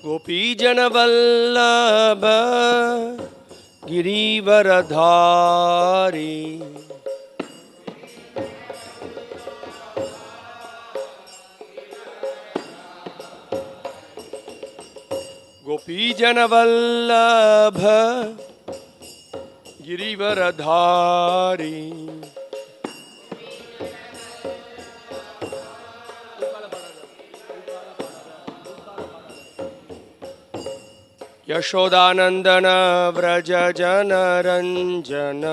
गोपीजन वल्लभ गिरिवरधारी गोपीजन वल्लभ गिरिवरधारी यशोदानंदन व्रज जन रंजन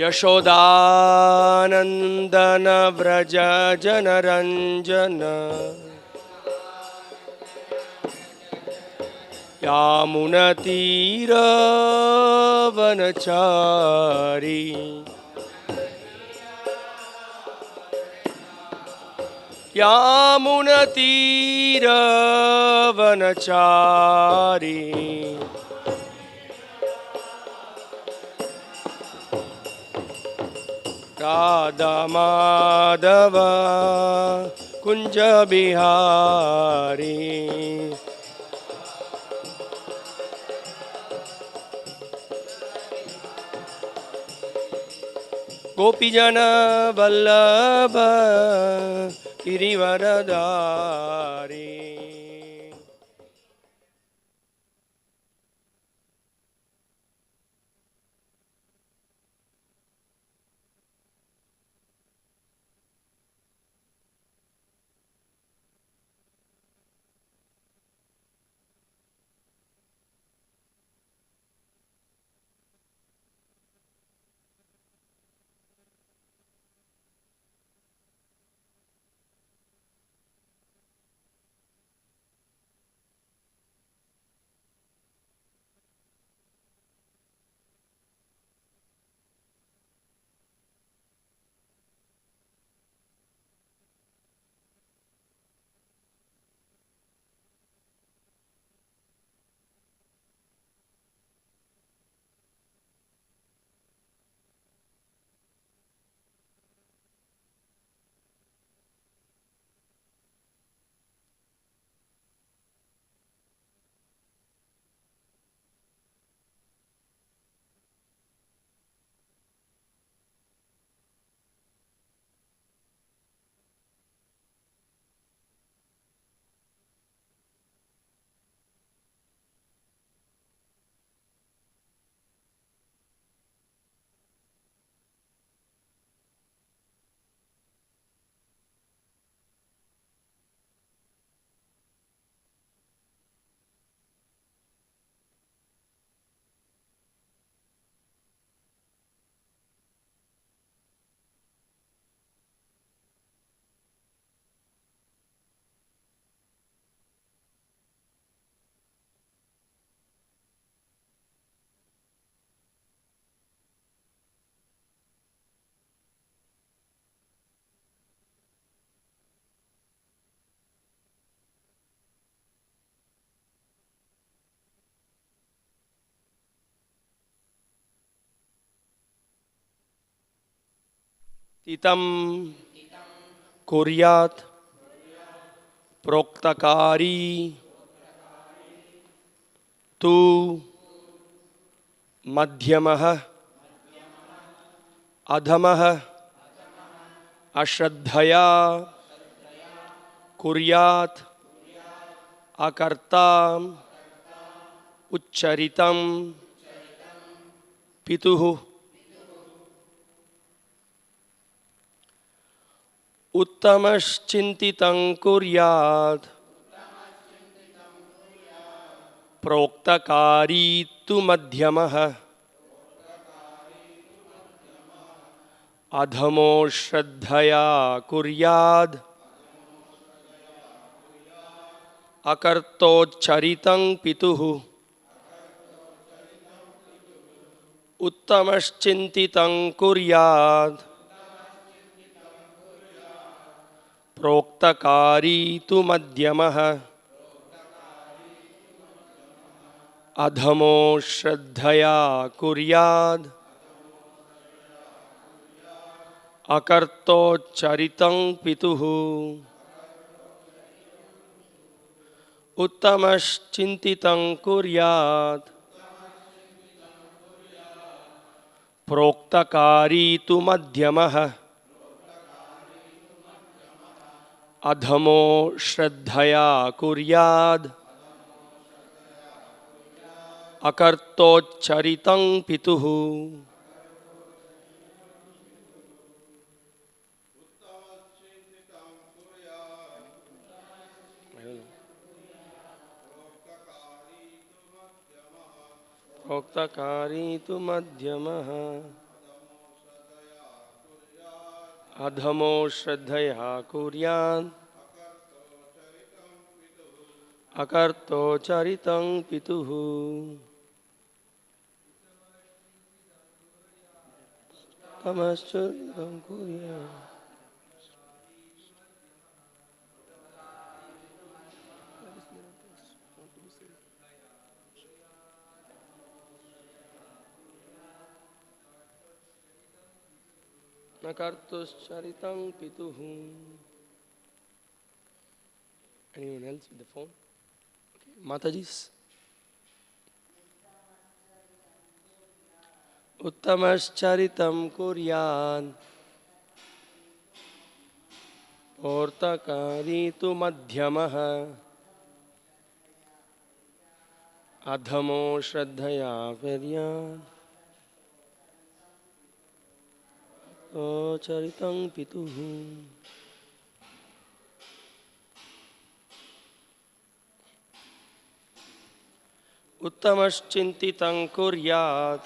यशोदानंदन व्रज जन रंजन यामुनतीरवनचारी यामुनतीरवनचारी राधा माधव कुंज बिहारी गोपीजन वल्लभ गिरिवरधारी। तितम कुर्यात् प्रोक्तकारी तु मध्यमः अधमः अश्रद्धया कुर्यात् अकर्ता उच्चरितं पितुः उत्तमश्चिन्तितं कुर्यात् प्रोक्तकारी तु मध्यमः अधमो श्रद्धया कुर्याद् अकर्तोच्चरितं पितुः उत्तमश्चिन्तितं कुर्यात् प्रोक्तकारी तु मध्यमः अधमो श्रद्धया कुर्याद् Akartocharitam pituhu. Uttamaschintitam kuryat. Proktakari tu madhyamah. Adhamo shraddhaya kuryad. Akartocharitam pituhu. Proktakari tu madhyamah. Adhamo shraddhaya kuryad. Akarto charitam pituhu. Tamascharitam kuryat. Akartos charitam pituhu. Anyone else with the phone? Mataji's. Uttamascharitam kuryan. Portakari tu madhyamaha. Adhamo shraddhaya kuryan. Charitam pituhu. Uttamaschintitam kuryat.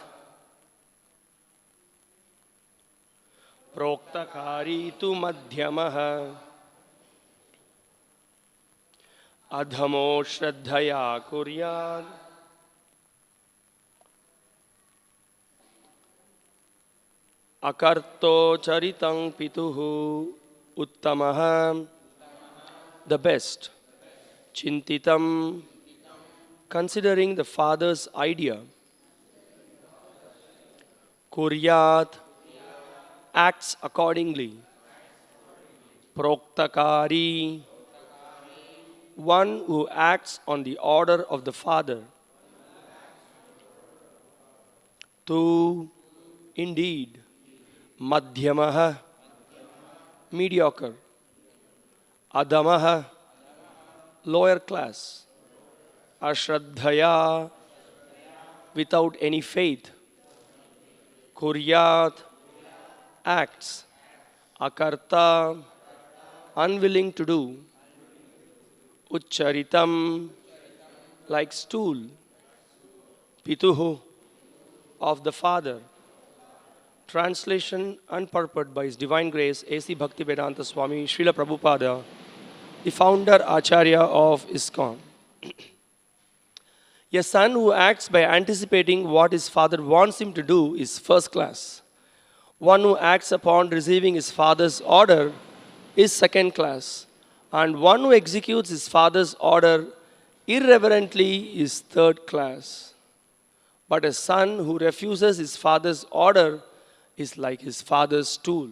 Proktakari tu madhyamah. Adhamo shraddhaya kuryat. Akarto charitam pituhu. Uttamaha, the best. Chintitam, considering the father's idea. Kuryat, acts accordingly. Proktakari, one who acts on the order of the father. Tu, indeed. Madhyamaha, mediocre. Adamaha, lower class. Ashraddhaya, without any faith. Kuryat, acts. Akarta, unwilling to do. Ucharitam, like stool. Pituhu, of the father. Translation and purport by His Divine Grace A.C. Bhaktivedanta Swami Srila Prabhupada, the founder Acharya of ISKCON. A son who acts by anticipating what his father wants him to do is first class. One who acts upon receiving his father's order is second class. And one who executes his father's order irreverently is third class. But a son who refuses his father's order is like his father's tool.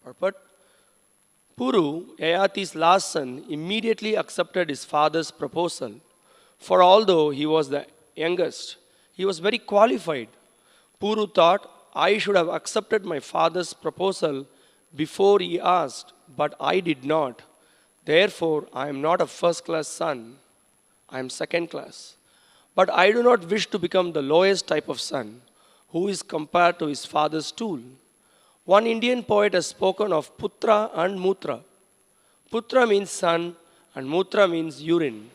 Purport. Puru, Yayati's last son, immediately accepted his father's proposal. For although he was the youngest, he was very qualified. Puru thought, I should have accepted my father's proposal before he asked, but I did not. Therefore, I am not a first-class son. I am second class. But I do not wish to become the lowest type of son, who is compared to his father's tool. One Indian poet has spoken of Putra and Mutra. Putra means son and Mutra means urine.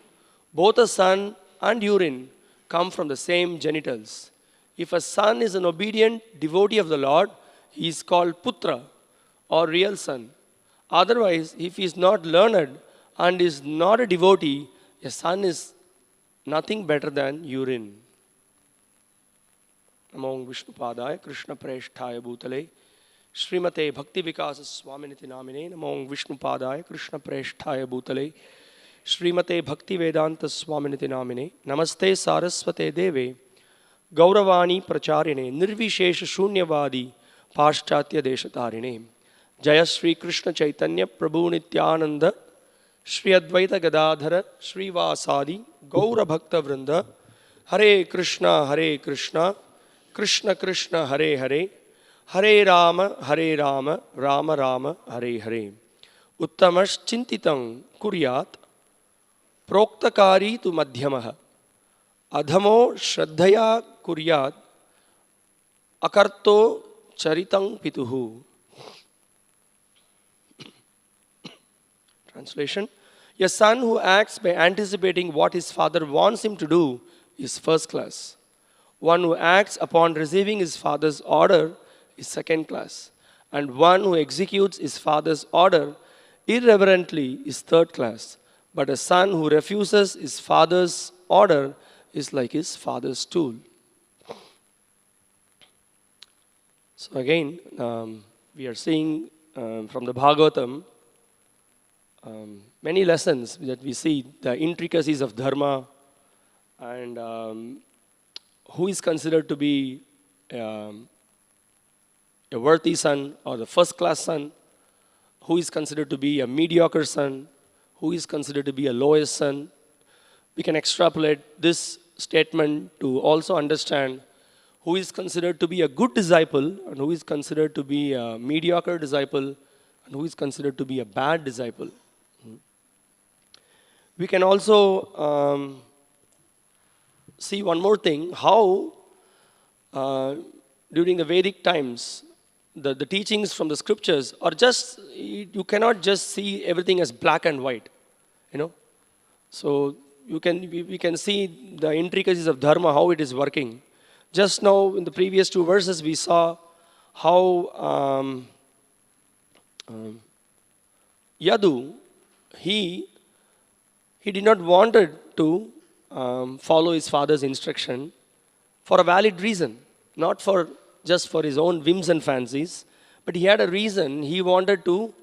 Both a son and urine come from the same genitals. If a son is an obedient devotee of the Lord, he is called Putra or real son. Otherwise, if he is not learned and is not a devotee, a son is nothing better than urine. Namo Vishnu Padaya Krishna Preshthaya Bhutale Srimate Bhakti Vikasa Swaminiti Namine. Namo Vishnu Padaya Krishna Preshthaya Bhutale Srimate Bhakti Vedanta Swaminiti Namine. Namaste Saraswate Deve Gauravani Pracharine, Nirvishesha Shunyavadi, Paschatya Deshatarine. Jaya Sri Krishna Chaitanya Prabhu Nityananda, Sri Advaita Gadadhara, Sri Vasadi, Gaura Bhakta Vrinda, Hare Krishna, Krishna Krishna, Hare Hare, Hare Rama, Rama Rama, Hare Hare. Uttamash Chintitang Kuryat, Proktakari tu Madhyamaha, Adhamo Shraddhaya Kuryat, Akarto Charitang Pituhu. Translation: a son who acts by anticipating what his father wants him to do is first class. One who acts upon receiving his father's order is second class. And one who executes his father's order irreverently is third class. But a son who refuses his father's order is like his father's stool. So again, we are seeing from the Bhagavatam many lessons that we see, the intricacies of dharma, and who is considered to be a worthy son or the first class son, who is considered to be a mediocre son, who is considered to be a lowest son. We can extrapolate this statement to also understand who is considered to be a good disciple and who is considered to be a mediocre disciple and who is considered to be a bad disciple. We can also see one more thing, how during the Vedic times, the teachings from the scriptures are just, you cannot just see everything as black and white, you know. So we can see the intricacies of dharma, how it is working. Just now in the previous two verses we saw how Yadu, he did not wanted to follow his father's instruction for a valid reason, not for just for his own whims and fancies, but he had a reason. He wanted to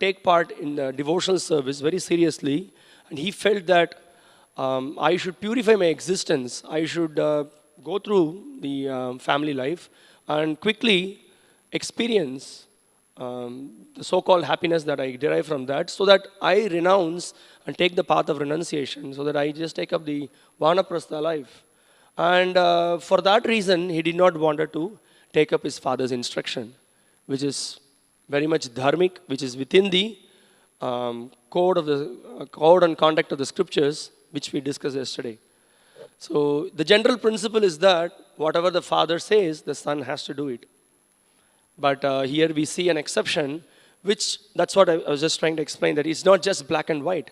take part in the devotional service very seriously, and he felt that I should purify my existence. I should go through the family life and quickly experience the so-called happiness that I derive from that, so that I renounce and take the path of renunciation, so that I just take up the vanaprastha life. And for that reason, he did not want to take up his father's instruction, which is very much dharmic, which is within the code and conduct of the scriptures, which we discussed yesterday. So the general principle is that whatever the father says, the son has to do it. But here we see an exception, that's what I was just trying to explain, that it's not just black and white.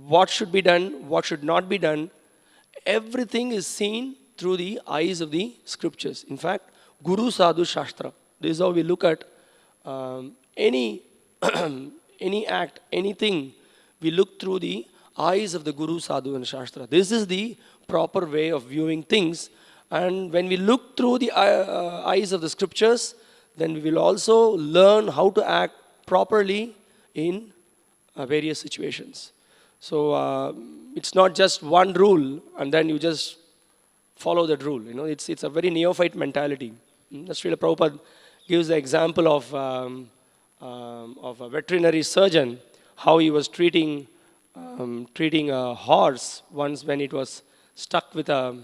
What should be done, what should not be done, everything is seen through the eyes of the scriptures. In fact, Guru Sadhu Shastra. This is how we look at any act, anything, we look through the eyes of the Guru, Sadhu and Shastra. This is the proper way of viewing things. And when we look through the eyes of the scriptures, then we will also learn how to act properly in various situations. So it's not just one rule and then you just follow that rule. You know, it's a very neophyte mentality. Srila Prabhupada gives the example of a veterinary surgeon, how he was treating a horse once when it was stuck with there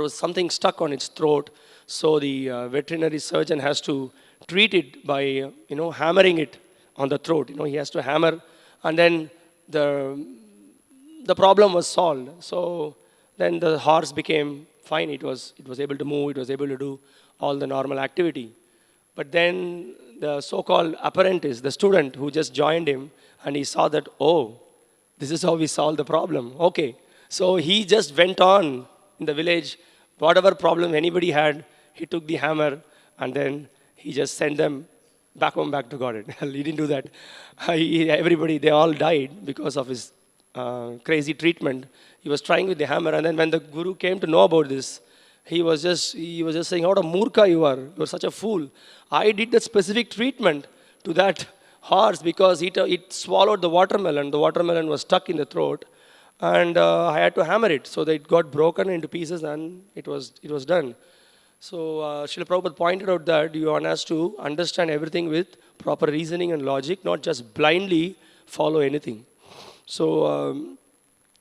was something stuck on its throat. So the veterinary surgeon has to treat it by hammering it on the throat. He has to hammer, and then the problem was solved. So then the horse became fine. It was able to move. It was able to do all the normal activity. But then the so-called apprentice, the student who just joined him, and he saw that, oh, this is how we solve the problem. Okay. So he just went on in the village. Whatever problem anybody had, he took the hammer and then he just sent them back home, back to God. He didn't do that. Everybody, they all died because of his crazy treatment. He was trying with the hammer, and then when the guru came to know about this, he was just saying, "What a murkha you are! You are such a fool. I did that specific treatment to that horse because it swallowed the watermelon. The watermelon was stuck in the throat, and I had to hammer it so that it got broken into pieces and it was done. So Srila Prabhupada pointed out that you want us to understand everything with proper reasoning and logic, not just blindly follow anything. So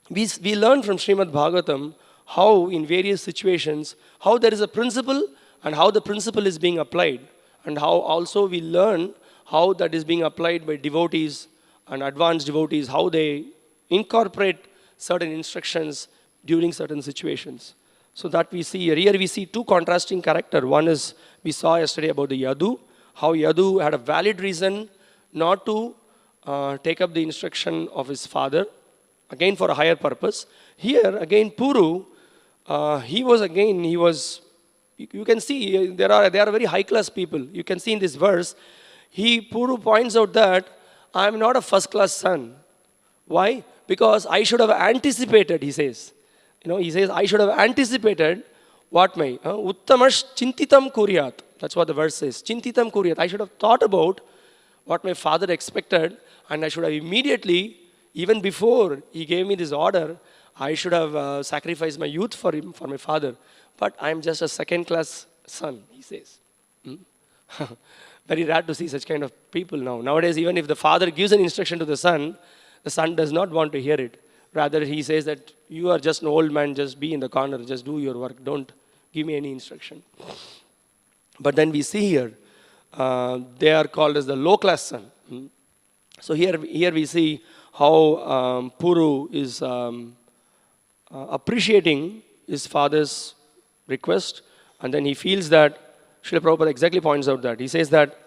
we learn from Srimad Bhagavatam how in various situations, how there is a principle and how the principle is being applied. And how also we learn how that is being applied by devotees and advanced devotees, how they incorporate certain instructions during certain situations. So that we see here. Here we see two contrasting characters. One is, we saw yesterday about the Yadu, how Yadu had a valid reason not to take up the instruction of his father, again for a higher purpose. Here, again, Puru, he was, you can see, they are very high-class people. You can see in this verse, Puru points out that I am not a first-class son. Why? Because I should have anticipated, he says. He says, I should have anticipated what my uttamash chintitam kuryat. That's what the verse says. Chintitam kuryat. I should have thought about what my father expected, and I should have immediately, even before he gave me this order, I should have sacrificed my youth for him, for my father. But I am just a second-class son, he says. Very rare to see such kind of people now. Nowadays, even if the father gives an instruction to the son does not want to hear it. Rather, he says that you are just an old man, just be in the corner, just do your work, don't give me any instruction. But then we see here, they are called as the low-class son. So here we see how Puru is appreciating his father's request, and then he feels that, Srila Prabhupada exactly points out that, he says that,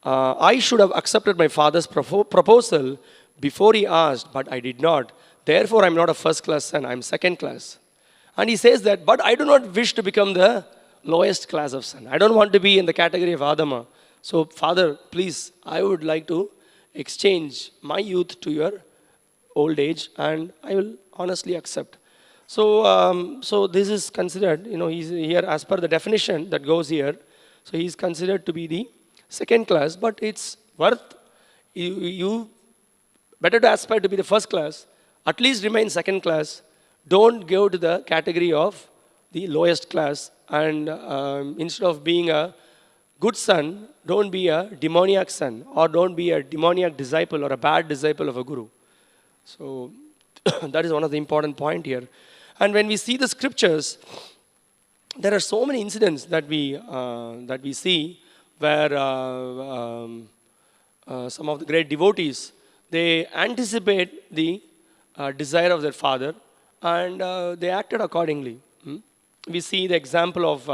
I should have accepted my father's proposal before he asked, but I did not. Therefore, I'm not a first-class son, I'm second-class. And he says that, but I do not wish to become the lowest class of son. I don't want to be in the category of Adama. So, Father, please, I would like to exchange my youth to your old age, and I will honestly accept. So this is considered, he's here as per the definition that goes here. So he's considered to be the second class, but it's worth, you better to aspire to be the first class, at least remain second class. Don't go to the category of the lowest class, and instead of being a good son, don't be a demoniac son, or don't be a demoniac disciple or a bad disciple of a guru. So that is one of the important point here. And when we see the scriptures, there are so many incidents that we see where some of the great devotees, they anticipate the desire of their father, and they acted accordingly. We see the example of,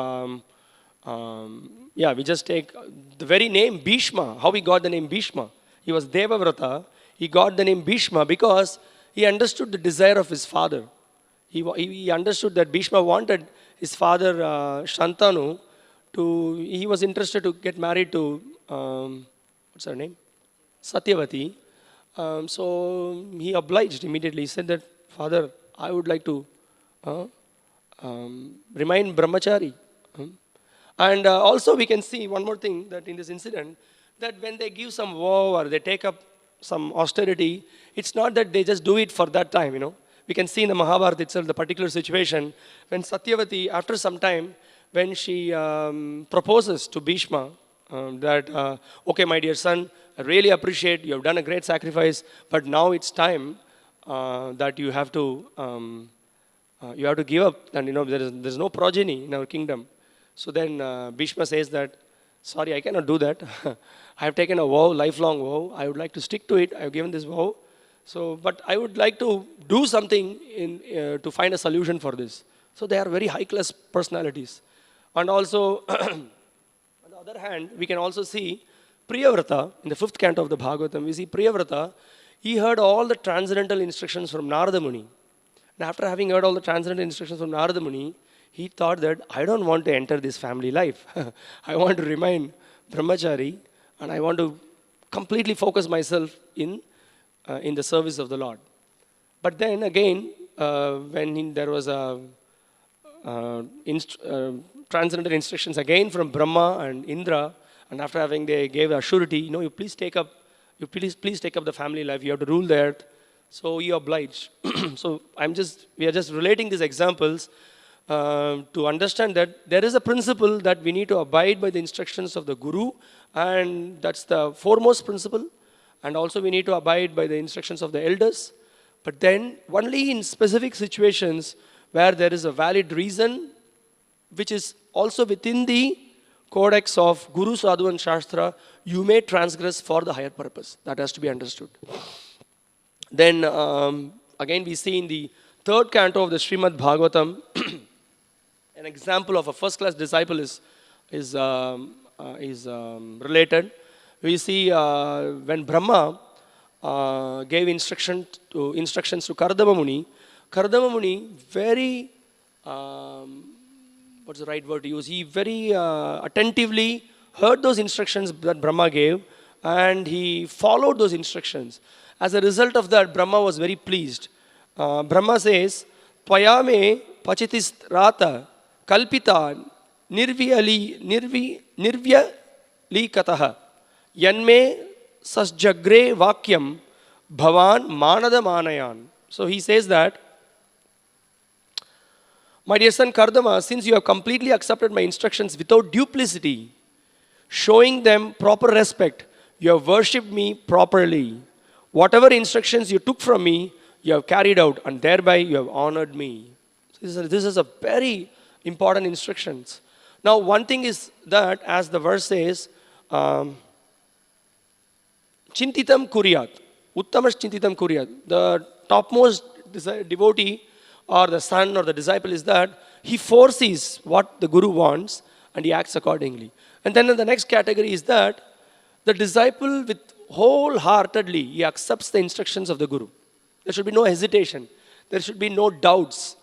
we just take the very name Bhishma, how he got the name Bhishma. He was Devavrata. He got the name Bhishma because he understood the desire of his father. He understood that Bhishma wanted his father Shantanu he was interested to get married to, what's her name? Satyavati. So he obliged immediately. He said that, Father, I would like to remain brahmachari. And also we can see one more thing, that in this incident, that when they give some vow or they take up some austerity, it's not that they just do it for that time, We can see in the Mahabharata itself the particular situation when Satyavati, after some time, when she proposes to Bhishma that, okay, my dear son, I really appreciate you have done a great sacrifice, but now it's time that you have to give up, and there's no progeny in our kingdom. So then Bhishma says that, sorry, I cannot do that. I have taken a vow, lifelong vow. I would like to stick to it. I have given this vow. So, but I would like to do something to find a solution for this. So they are very high-class personalities. And also, on the other hand, we can also see Priyavrata, in the 5th canto of the Bhagavatam, we see Priyavrata, he heard all the transcendental instructions from Narada Muni. And after having heard all the transcendental instructions from Narada Muni, he thought that, I don't want to enter this family life. I want to remain brahmachari, and I want to completely focus myself in the service of the Lord. But then again, when there was a transcendental instructions again from Brahma and Indra, and after having they gave a surety, you please take up the family life. You have to rule the earth. So you oblige. So we are just relating these examples to understand that there is a principle that we need to abide by the instructions of the Guru, and that's the foremost principle. And also we need to abide by the instructions of the elders. But then only in specific situations where there is a valid reason, which is also within the codex of Guru, Sadhu and Shastra, you may transgress for the higher purpose. That has to be understood. Then again we see in the third canto of the Srimad Bhagavatam, an example of a first-class disciple is related. We see when Brahma gave instructions to Kardama Muni very, what's the right word to use? He very attentively heard those instructions that Brahma gave, and he followed those instructions. As a result of that, Brahma was very pleased. Brahma says, Tvayame pachitis rata kalpita nirvyali kataha yanme sasjagre vakyam bhavan manada manayan. So he says that, my dear son Kardama, since you have completely accepted my instructions without duplicity, showing them proper respect, you have worshipped me properly. Whatever instructions you took from me, you have carried out, and thereby you have honored me. So this is a very important instructions. Now, one thing is that, as the verse says, Chintitam Kuryat, Uttamash Chintitam Kuryat. The topmost devotee or the son or the disciple is that he foresees what the Guru wants and he acts accordingly. And then in the next category is that the disciple with wholeheartedly, he accepts the instructions of the Guru. There should be no hesitation. There should be no doubts.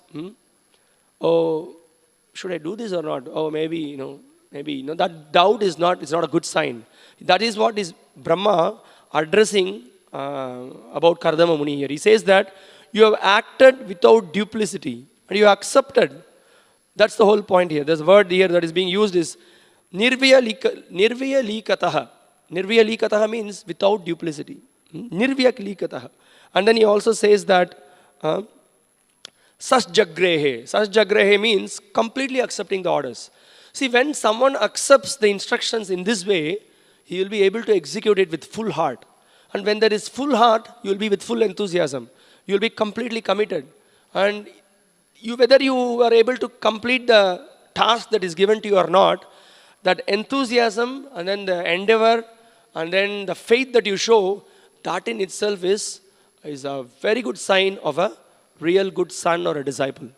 Oh, should I do this or not? Oh, maybe. That doubt is not, it's not a good sign. That is what is Brahma addressing about Kardama Muni here. He says that you have acted without duplicity and you accepted. That's the whole point here. This word here that is being used is Nirvya Likataha. Nirvya Likataha means without duplicity. Nirvya Likataha. And then he also says that Sasjagrehe. Sasjagrehe means completely accepting the orders. See, when someone accepts the instructions in this way, he will be able to execute it with full heart. And when there is full heart, you will be with full enthusiasm. You will be completely committed. And whether you are able to complete the task that is given to you or not, that enthusiasm and then the endeavor and then the faith that you show, that in itself is a very good sign of a real good son or a disciple.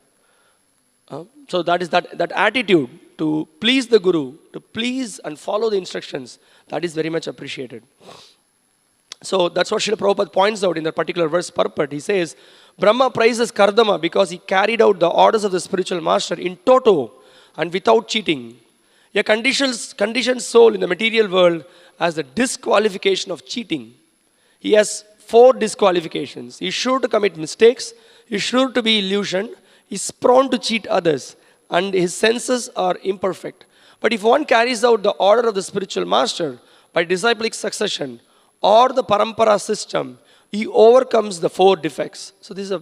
So that is that attitude to please the Guru, to please and follow the instructions, that is very much appreciated. So that's what Srila Prabhupada points out in that particular verse purport. He says, Brahma praises Kardama because he carried out the orders of the spiritual master in toto and without cheating. A conditioned soul in the material world has the disqualification of cheating. He has 4 disqualifications. He is sure to commit mistakes. He is sure to be illusioned. He is prone to cheat others. And his senses are imperfect. But if one carries out the order of the spiritual master by disciplic succession or the parampara system, he overcomes the 4 defects. So this is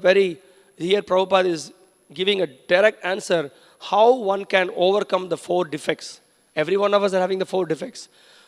here Prabhupada is giving a direct answer how one can overcome the 4 defects. Every one of us are having the 4 defects.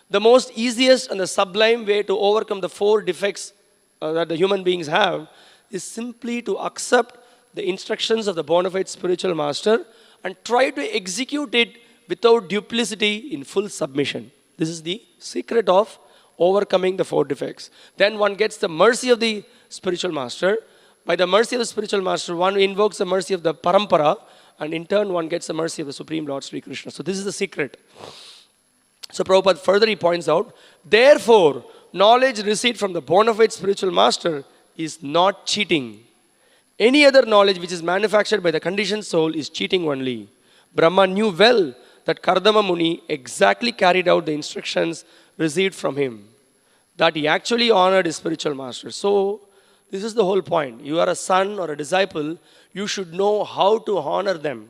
The most easiest and the sublime way to overcome the 4 defects that the human beings have is simply to accept the instructions of the bona fide spiritual master and try to execute it without duplicity in full submission. This is the secret of overcoming the 4 defects. Then one gets the mercy of the spiritual master. By the mercy of the spiritual master, one invokes the mercy of the parampara, and in turn one gets the mercy of the Supreme Lord Sri Krishna. So this is the secret. So Prabhupada further he points out, therefore, knowledge received from the bona fide spiritual master is not cheating. Any other knowledge which is manufactured by the conditioned soul is cheating only. Brahma knew well that Kardama Muni exactly carried out the instructions received from him, that he actually honored his spiritual master. So, this is the whole point. You are a son or a disciple, you should know how to honor them.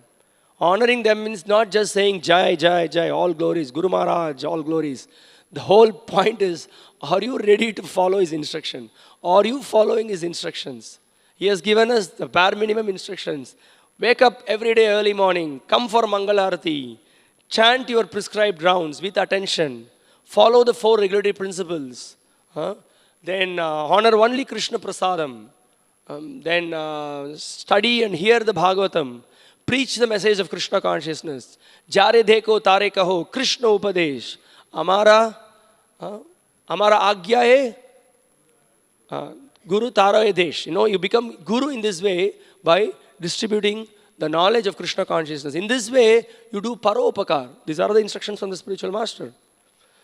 Honoring them means not just saying Jai, Jai, Jai, all glories, Guru Maharaj, all glories. The whole point is, are you ready to follow his instruction? Are you following his instructions? He has given us the bare minimum instructions. Wake up every day early morning, come for Mangalarati, chant your prescribed rounds with attention, follow the 4 regulatory principles, then honor only Krishna Prasadam, then study and hear the Bhagavatam, preach the message of Krishna consciousness, Jare Deko Tare Kaho, Krishna Upadesh, Amara Agya hai, Guru Tara Desh. You become Guru in this way by distributing the knowledge of Krishna consciousness. In this way, you do Paropakar. These are the instructions from the spiritual master.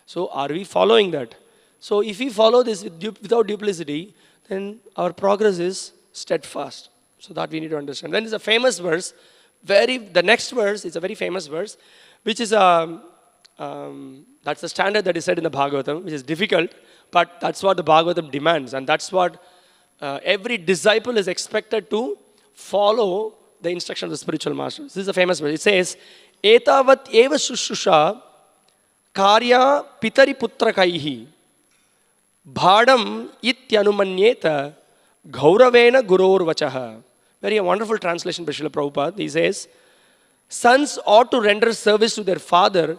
So, are we following that? So, if we follow this without duplicity, then our progress is steadfast. So, that we need to understand. Then there's a famous verse. The next verse is a very famous verse, which is that's the standard that is said in the Bhagavatam, which is difficult, but that's what the Bhagavatam demands, and that's what every disciple is expected to follow the instruction of the spiritual master. This is a famous verse. It says, "Etavat eva shushusha karya pitari putrakaihi bhadam ityanumanyeta gauravena guror vachaha." Very wonderful translation by Srila Prabhupada. He says, sons ought to render service to their father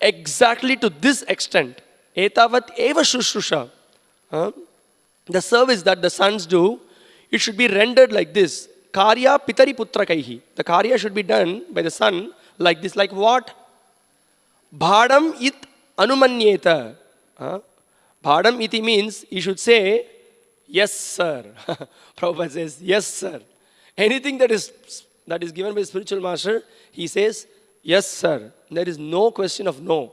exactly to this extent. Etavat eva shushusha. The service that the sons do, it should be rendered like this. Karya pitari putrakaihi. The karya should be done by the son like this. Like what? Bhadam it anumanyeta. Bhadam iti means he should say, yes, sir. Prabhupada says, yes, sir. Anything that is given by the spiritual master, he says, yes, sir. There is no question of no.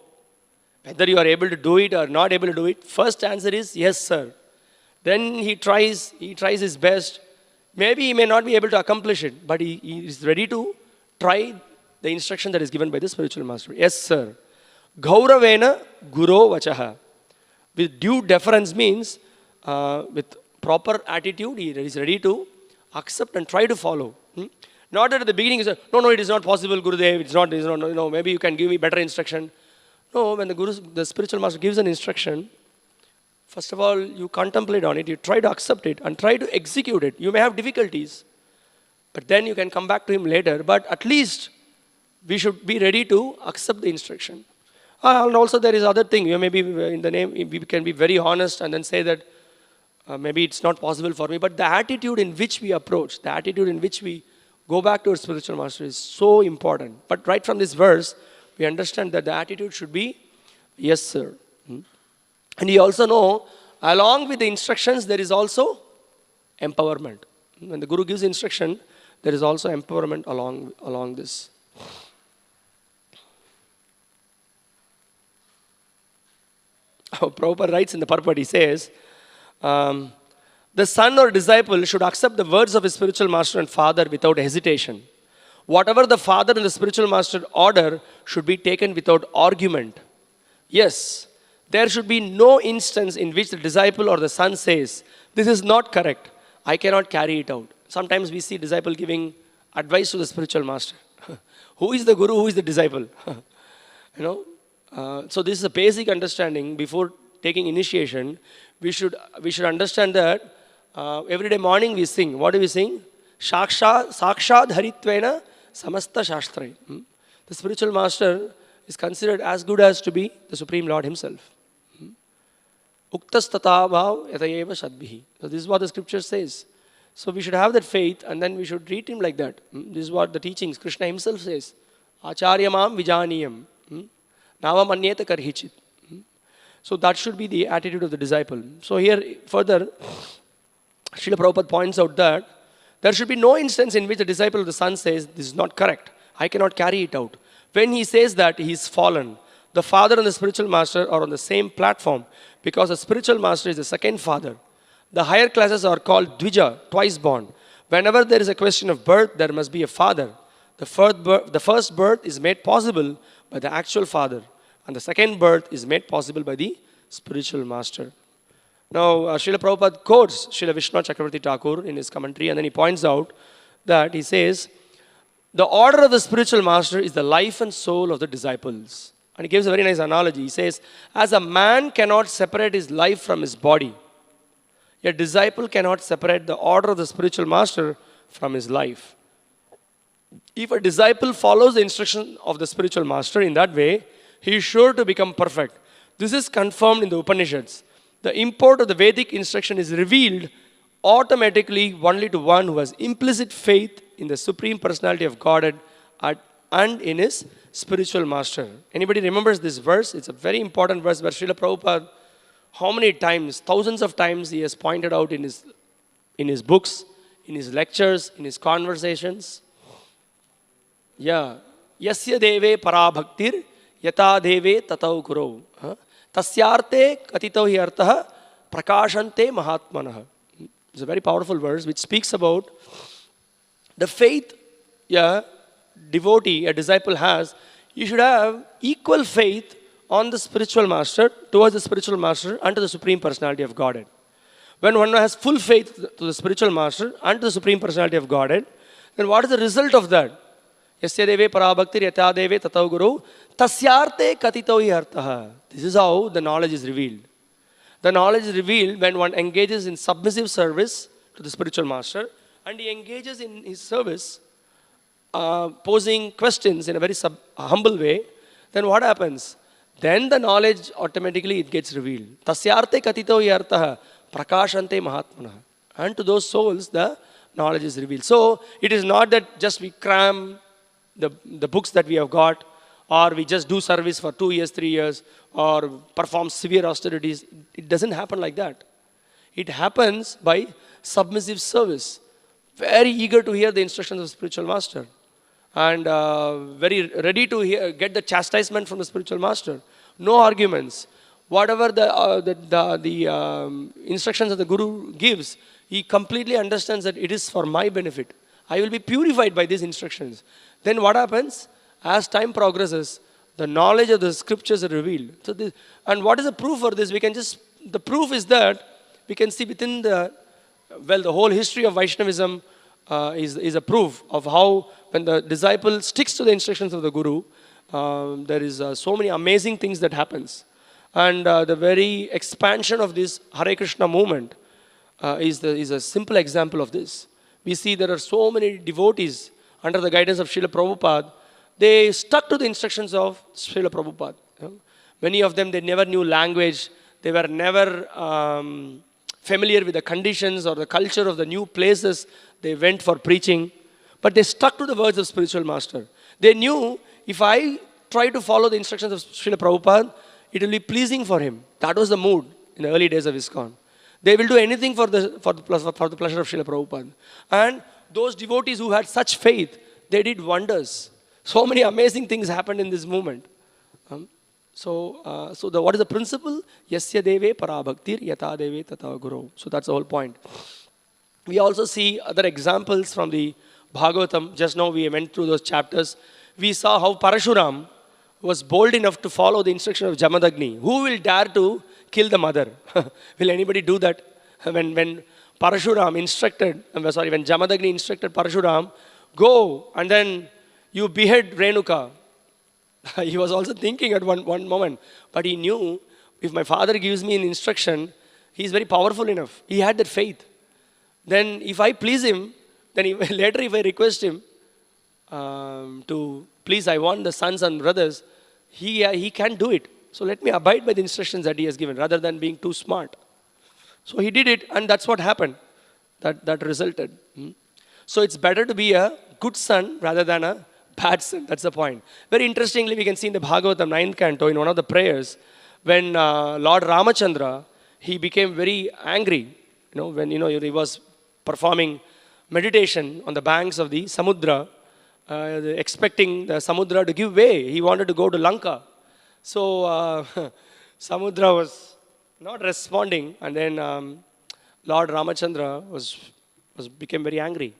Whether you are able to do it or not able to do it, first answer is, yes, sir. Then he tries his best. Maybe he may not be able to accomplish it, but he is ready to try the instruction that is given by the spiritual master. Yes, sir. Gauravena guro vachaha. With due deference means with proper attitude, he is ready to accept and try to follow. Not that at the beginning you say, no, it is not possible, Gurudev, it's not, maybe you can give me better instruction. No, when the spiritual master gives an instruction, first of all, you contemplate on it, you try to accept it and try to execute it. You may have difficulties, but then you can come back to him later. But at least we should be ready to accept the instruction. And also there is other thing. Maybe in the name, we can be very honest and then say that maybe it's not possible for me. But the attitude in which we approach, the attitude in which we go back to our spiritual master is so important. But right from this verse, we understand that the attitude should be, yes, sir. And you also know, along with the instructions, there is also empowerment. When the Guru gives instruction, there is also empowerment along this. Prabhupada writes in the purport, he says, the son or disciple should accept the words of his spiritual master and father without hesitation. Whatever the father and the spiritual master order should be taken without argument. Yes, there should be no instance in which the disciple or the son says, this is not correct, I cannot carry it out. Sometimes we see disciple giving advice to the spiritual master. Who is the guru, who is the disciple? So this is a basic understanding. Before taking initiation, we should understand that every day morning we sing. What do we sing? Sakshad Haritvena Samasta Shastrai. The spiritual master is considered as good as to be the Supreme Lord himself. Uktas tata bhav yatayeva sadbhihi. So this is what the scripture says. So we should have that faith and then we should treat him like that. This is what the teachings, Krishna himself says. Acharya mam vijaniyam. Navam anyeta karhichit. So that should be the attitude of the disciple. So here further, Srila Prabhupada points out that there should be no instance in which the disciple of the son says, this is not correct, I cannot carry it out. When he says that, he is fallen. The father and the spiritual master are on the same platform because the spiritual master is the second father. The higher classes are called Dvija, twice born. Whenever there is a question of birth, there must be a father. The first birth is made possible by the actual father, and the second birth is made possible by the spiritual master. Now, Srila Prabhupada quotes Srila Vishnu Chakravarti Thakur in his commentary, and then he points out that he says, the order of the spiritual master is the life and soul of the disciples. And he gives a very nice analogy. He says, as a man cannot separate his life from his body, a disciple cannot separate the order of the spiritual master from his life. If a disciple follows the instruction of the spiritual master in that way, he is sure to become perfect. This is confirmed in the Upanishads. The import of the Vedic instruction is revealed automatically only to one who has implicit faith in the Supreme Personality of Godhead and in his spiritual master. Anybody remembers this verse? It's a very important verse where Srila Prabhupada, how many times, thousands of times he has pointed out in his books, in his lectures, in his conversations. Yeah. Yasya deve parabhaktir yata deve tatau guru. Tasyarte katito hi artaha prakashante mahatmanah. It's a very powerful verse which speaks about the faith devotee, a disciple has. You should have equal faith on the spiritual master, towards the spiritual master and to the Supreme Personality of Godhead. When one has full faith to the spiritual master and to the Supreme Personality of Godhead, then what is the result of that? Yasya deve parabhaktir yata deve tatau guru tasyarte katito hi artaha. This is how the knowledge is revealed. The knowledge is revealed when one engages in submissive service to the spiritual master, and he engages in his service posing questions in a very humble way. Then what happens? Then the knowledge automatically it gets revealed. Tasyarte katito hi artaha prakashante mahatmanah. And to those souls the knowledge is revealed. So it is not that just we cram the books that we have got, or we just do service for 2 years, 3 years, or perform severe austerities. It doesn't happen like that. It happens by submissive service. Very eager to hear the instructions of the spiritual master. And very ready to get the chastisement from the spiritual master. No arguments. Whatever the instructions of the Guru gives, he completely understands that it is for my benefit. I will be purified by these instructions. Then what happens? As time progresses, the knowledge of the scriptures are revealed. So and what is the proof for this? The proof is that we can see within the whole history of Vaishnavism is a proof of how when the disciple sticks to the instructions of the Guru, there is so many amazing things that happens. And the very expansion of this Hare Krishna movement is a simple example of this. We see there are so many devotees under the guidance of Srila Prabhupada. They stuck to the instructions of Srila Prabhupada. Many of them, they never knew language. They were never familiar with the conditions or the culture of the new places they went for preaching. But they stuck to the words of spiritual master. They knew if I try to follow the instructions of Srila Prabhupada, it will be pleasing for him. That was the mood in the early days of ISKCON. They will do anything for the pleasure of Srila Prabhupada. And those devotees who had such faith, they did wonders. So many amazing things happened in this movement. What is the principle? Yasya deve parabhaktir yata deve tata guru. So that's the whole point. We also see other examples from the Bhagavatam. Just now we went through those chapters. We saw how Parashuram was bold enough to follow the instruction of Jamadagni. Who will dare to kill the mother? Will anybody do that? When Parashuram instructed, when Jamadagni instructed Parashuram, go and then you behead Renuka. He was also thinking at one moment, but he knew if my father gives me an instruction, he is very powerful enough. He had that faith. Then if I please him, then later if I request him to please, I want the sons and brothers, he can do it. So let me abide by the instructions that he has given rather than being too smart. So he did it, and that's what happened. That resulted. So it's better to be a good son rather than a bad son. That's the point. Very interestingly, we can see in the Bhagavatam 9th canto, in one of the prayers, when Lord Ramachandra, he became very angry. When he was performing meditation on the banks of the Samudra, expecting the Samudra to give way. He wanted to go to Lanka. So Samudra was not responding, and then Lord Ramachandra became very angry.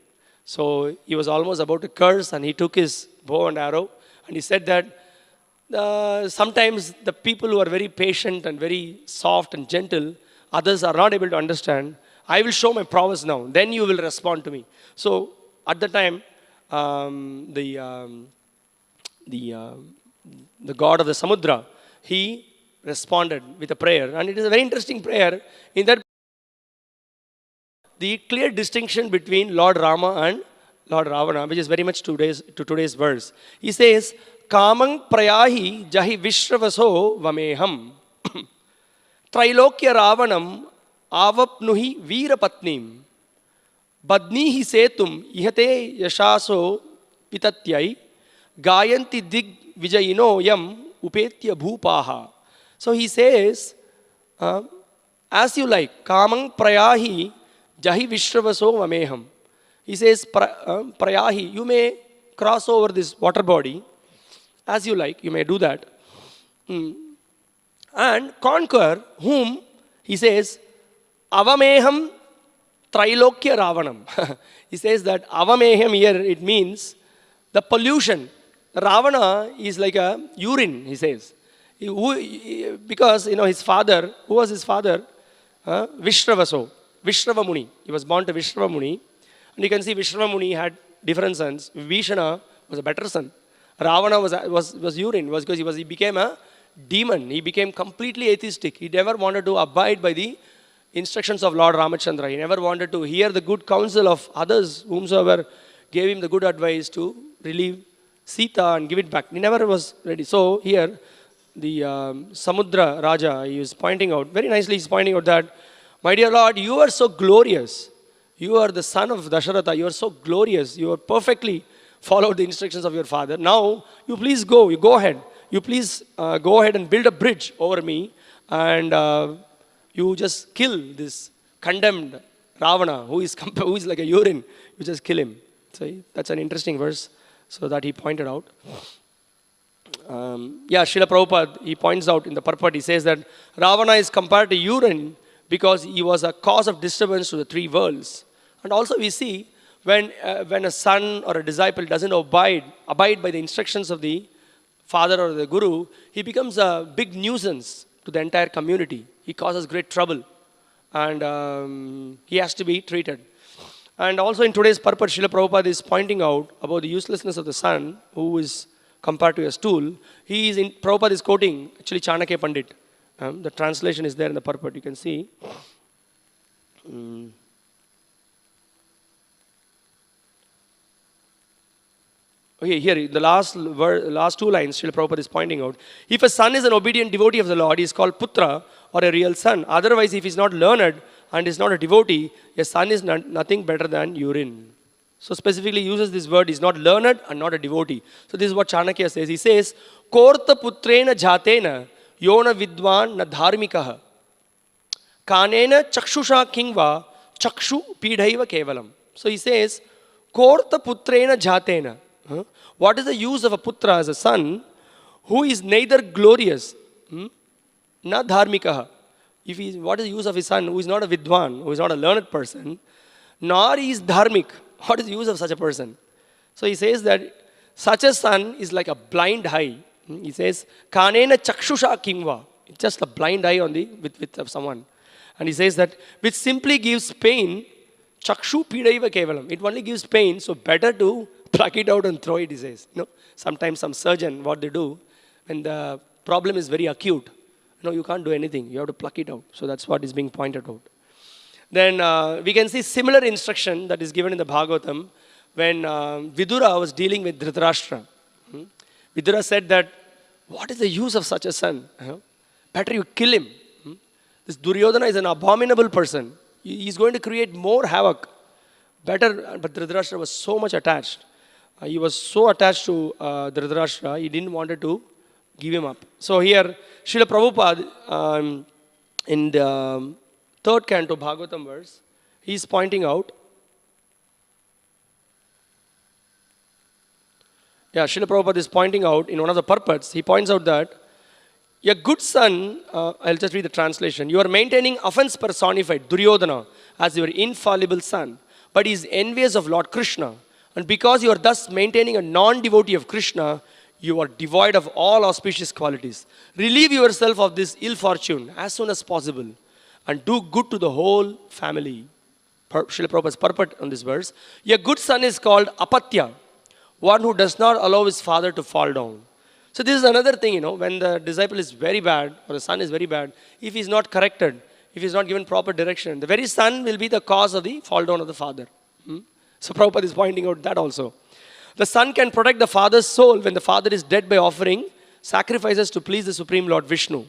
So he was almost about to curse, and he took his bow and arrow, and he said that sometimes the people who are very patient and very soft and gentle, others are not able to understand. I will show my prowess now. Then you will respond to me. So at the time, the the god of the Samudra, he responded with a prayer. And it is a very interesting prayer. In that, the clear distinction between Lord Rama and Lord Ravana, which is very much to today's verse. He says, Kamang prayahi jahi vishravaso vameham. Trailokya Ravanam avapnuhi veerapatnim. Badnihi setum ihate yashaso pitatyai. Gayanti dig vijayino yam upetya bhupaha. So he says, as you like, Kamang prayahi jahi vishravaso vameham. He says, prayahi, you may cross over this water body as you like, you may do that. And conquer whom, he says, avameham trilokya ravanam. He says that avameham here, it means the pollution. Ravana is like a urine, he says. Because, his father, who was his father? Vishravaso, Vishrava Muni. He was born to Vishrava Muni. And you can see Vishrava Muni had different sons. Vibhishana was a better son. Ravana was urine, was because he became a demon. He became completely atheistic. He never wanted to abide by the instructions of Lord Ramachandra. He never wanted to hear the good counsel of others, whomsoever gave him the good advice to relieve Sita and give it back. He never was ready. So here, the Samudra Raja, he is pointing out, very nicely he's pointing out that, my dear Lord, you are so glorious. You are the son of Dasharatha. You are so glorious. You are perfectly followed the instructions of your father. Now, you please go. You go ahead. You please go ahead and build a bridge over me. And you just kill this condemned Ravana, who is like a urine. You just kill him. So that's an interesting verse. So that he pointed out. Srila Prabhupada, he points out in the purport, he says that Ravana is compared to urine because he was a cause of disturbance to the three worlds. And also we see when a son or a disciple doesn't abide by the instructions of the father or the guru, he becomes a big nuisance to the entire community. He causes great trouble. And he has to be treated. And also in today's purport, Srila Prabhupada is pointing out about the uselessness of the son, who is compared to a stool. Prabhupada is quoting actually Chanakya Pandit. The translation is there in the purport, you can see. Okay, here, the last two lines, Srila Prabhupada is pointing out. If a son is an obedient devotee of the Lord, he is called Putra, or a real son. Otherwise, if he is not learned and is not a devotee, a son is nothing better than urine. So specifically uses this word, is not learned and not a devotee. So this is what Chanakya says. He says, Korta putrena jatena yona vidwan na dharmikaha kanena chakshusha kingva chakshu pidhaiva kevalam. So he says, Korta putrena jatena. What is the use of a putra as a son who is neither glorious, na dharmikaha? What is the use of his son who is not a vidwan, who is not a learned person, nor is dharmik? What is the use of such a person? So he says that such a son is like a blind eye. He says, Kanena chakshusha kingva. It's just a blind eye on with someone. And he says that which simply gives pain, chakshu pidaiva kevalam. It only gives pain, so better to pluck it out and throw it, he says. Sometimes some surgeon, what they do, when the problem is very acute, you can't do anything. You have to pluck it out. So that's what is being pointed out. Then we can see similar instruction that is given in the Bhagavatam when Vidura was dealing with Dhritarashtra. Vidura said that, what is the use of such a son? Better you kill him. This Duryodhana is an abominable person. He's going to create more havoc. Better, but Dhritarashtra was so much attached. He was so attached to Dhritarashtra, he didn't want to give him up. So here, Srila Prabhupada, in the third canto Bhagavatam verse, he is pointing out, Srila Prabhupada is pointing out in one of the purports, he points out that a good son, I'll just read the translation, you are maintaining offense personified, Duryodhana, as your infallible son, but he is envious of Lord Krishna. And because you are thus maintaining a non-devotee of Krishna, you are devoid of all auspicious qualities. Relieve yourself of this ill fortune as soon as possible and do good to the whole family. Srila Prabhupada's purport on this verse. A good son is called apatya, one who does not allow his father to fall down. So this is another thing, when the disciple is very bad or the son is very bad, if he's not corrected, if he's not given proper direction, the very son will be the cause of the fall down of the father. So Prabhupada is pointing out that also. The son can protect the father's soul when the father is dead by offering sacrifices to please the Supreme Lord Vishnu.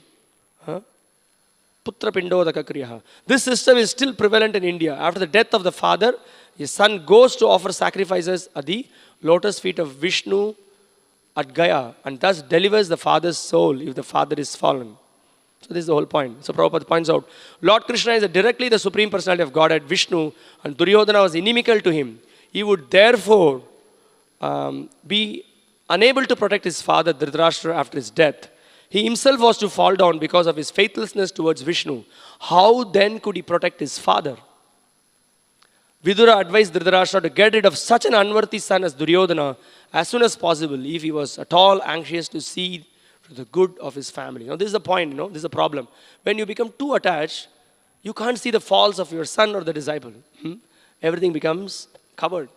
Putra Pindodaka Kriyaha. This system is still prevalent in India. After the death of the father, his son goes to offer sacrifices at the lotus feet of Vishnu at Gaya and thus delivers the father's soul if the father is fallen. So this is the whole point. So Prabhupada points out, Lord Krishna is directly the Supreme Personality of Godhead, Vishnu, and Duryodhana was inimical to him. He would therefore be unable to protect his father Dhritarashtra after his death. He himself was to fall down because of his faithlessness towards Vishnu. How then could he protect his father? Vidura advised Dhritarashtra to get rid of such an unworthy son as Duryodhana as soon as possible if he was at all anxious to see to the good of his family. Now, this is the point, this is the problem. When you become too attached, you can't see the faults of your son or the disciple. Everything becomes covered.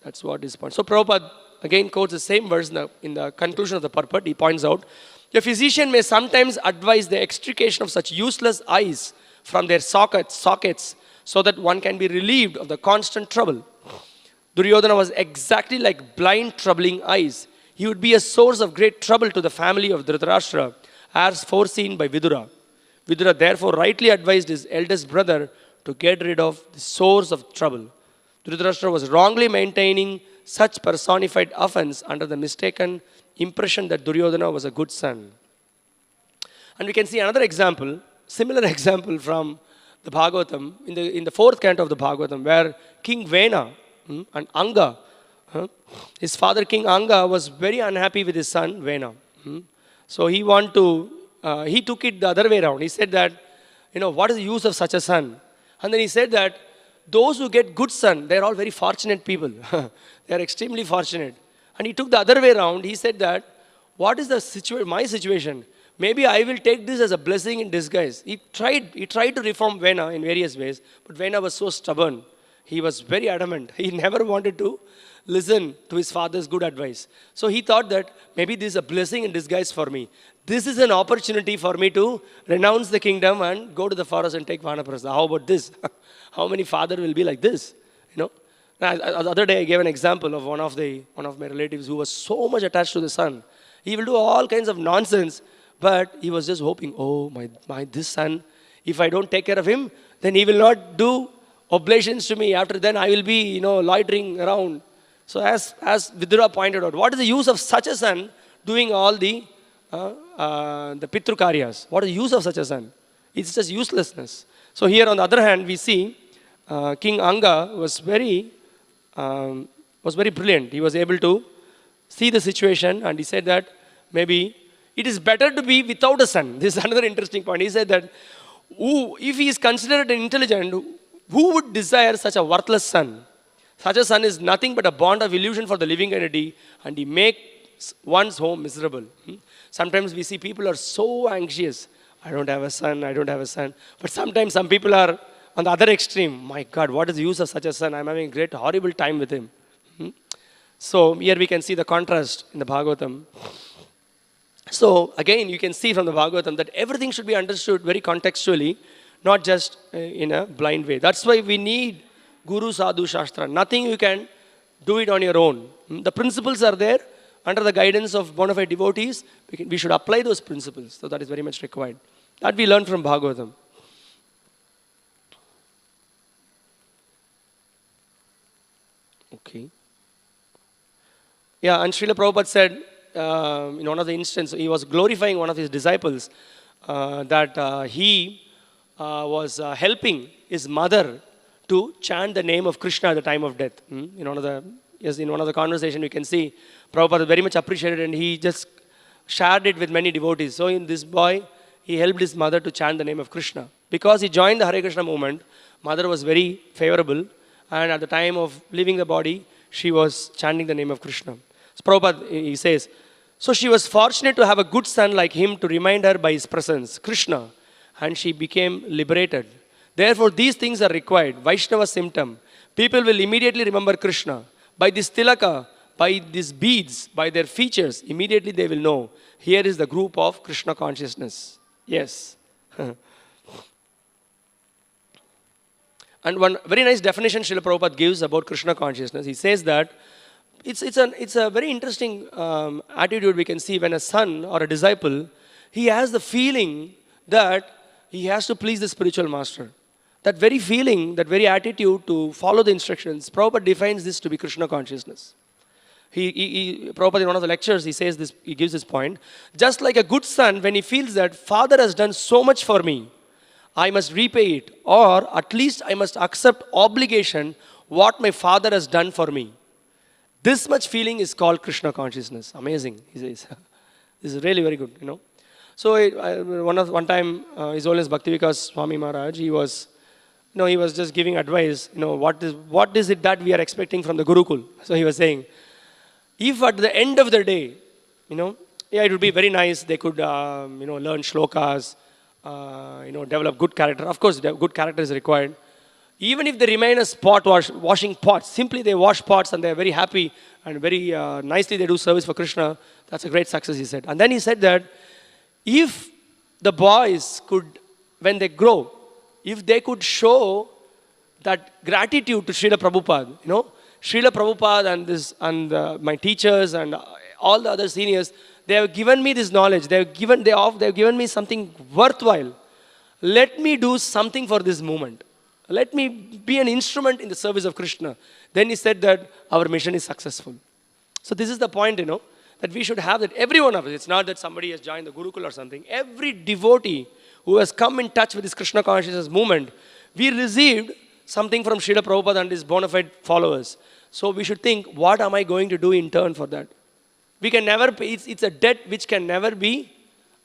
That's what is the point. So Prabhupada again quotes the same verse in the conclusion of the purport. He points out, a physician may sometimes advise the extrication of such useless eyes from their sockets so that one can be relieved of the constant trouble. Duryodhana was exactly like blind troubling eyes. He would be a source of great trouble to the family of Dhritarashtra as foreseen by Vidura. Vidura therefore rightly advised his eldest brother to get rid of the source of trouble. Dhritarashtra was wrongly maintaining such personified offense under the mistaken impression that Duryodhana was a good son. And we can see another example, similar example from the Bhagavatam, in the fourth canto of the Bhagavatam, where King Vena and Anga, his father King Anga was very unhappy with his son Vena. So he took it the other way around. He said that, what is the use of such a son? And then he said that those who get good son, they're all very fortunate people. They're extremely fortunate. And he took the other way around. He said that, what is my situation? Maybe I will take this as a blessing in disguise. He tried to reform Vena in various ways, but Vena was so stubborn. He was very adamant. He never wanted to listen to his father's good advice. So he thought that maybe this is a blessing in disguise for me. This is an opportunity for me to renounce the kingdom and go to the forest and take Vanaprastha. How about this? How many father will be like this? The other day I gave an example of one of my relatives who was so much attached to the son. He will do all kinds of nonsense, but he was just hoping, this son, if I don't take care of him, then he will not do oblations to me. After then I will be, loitering around. So as Vidura pointed out, what is the use of such a son doing all the Pitru Karyas? What is the use of such a son? It's just uselessness. So here on the other hand, we see King Anga was very brilliant. He was able to see the situation and he said that maybe it is better to be without a son. This is another interesting point. He said that if he is considered intelligent, who would desire such a worthless son? Such a son is nothing but a bond of illusion for the living entity and he makes one's home miserable. Sometimes we see people are so anxious. I don't have a son. But sometimes some people are on the other extreme. My God, what is the use of such a son? I'm having a great, horrible time with him. So here we can see the contrast in the Bhagavatam. So again, you can see from the Bhagavatam that everything should be understood very contextually, not just in a blind way. That's why we need Guru, Sadhu, Shastra. Nothing you can do it on your own. The principles are there. Under the guidance of bona fide devotees, we should apply those principles. So that is very much required. That we learn from Bhagavatam. Okay. Yeah, and Srila Prabhupada said, in one of the instances, he was glorifying one of his disciples, that he was helping his mother to chant the name of Krishna at the time of death. In one of the conversations, we can see Prabhupada very much appreciated and he just shared it with many devotees. So in this boy, he helped his mother to chant the name of Krishna. Because he joined the Hare Krishna movement, mother was very favorable and at the time of leaving the body, she was chanting the name of Krishna. So Prabhupada, he says, so she was fortunate to have a good son like him to remind her by his presence, Krishna, and she became liberated. Therefore, these things are required. Vaishnava symptom. People will immediately remember Krishna. By this tilaka, by these beads, by their features, immediately they will know, here is the group of Krishna consciousness. Yes. And one very nice definition Srila Prabhupada gives about Krishna consciousness. He says that it's a very interesting attitude we can see when a son or a disciple, he has the feeling that he has to please the spiritual master. That very feeling, that very attitude to follow the instructions, Prabhupada defines this to be Krishna consciousness. Prabhupada in one of the lectures, he says this, he gives this point. Just like a good son, when he feels that father has done so much for me, I must repay it, or at least I must accept obligation what my father has done for me. This much feeling is called Krishna consciousness. Amazing, he says. This is really very good, you know. So one time, His Holiness Bhaktivikas Swami Maharaj, he was just giving advice. What is it that we are expecting from the Gurukul? So he was saying, if at the end of the day, it would be very nice. They could, learn shlokas, develop good character. Of course, good character is required. Even if they remain as washing pots, simply they wash pots and they are very happy and very nicely they do service for Krishna. That's a great success, he said. And then he said that if the boys could, when they grow, if they could show that gratitude to Srila Prabhupada, Srila Prabhupada and my teachers and all the other seniors, they have given me this knowledge. They have given me something worthwhile. Let me do something for this movement. Let me be an instrument in the service of Krishna. Then he said that our mission is successful. So this is the point, that we should have that. Every one of us. It's not that somebody has joined the Gurukul or something. Every devotee who has come in touch with this Krishna consciousness movement, we received something from Srila Prabhupada and his bona fide followers. So we should think, what am I going to do in turn for that? We can never pay. It's a debt which can never be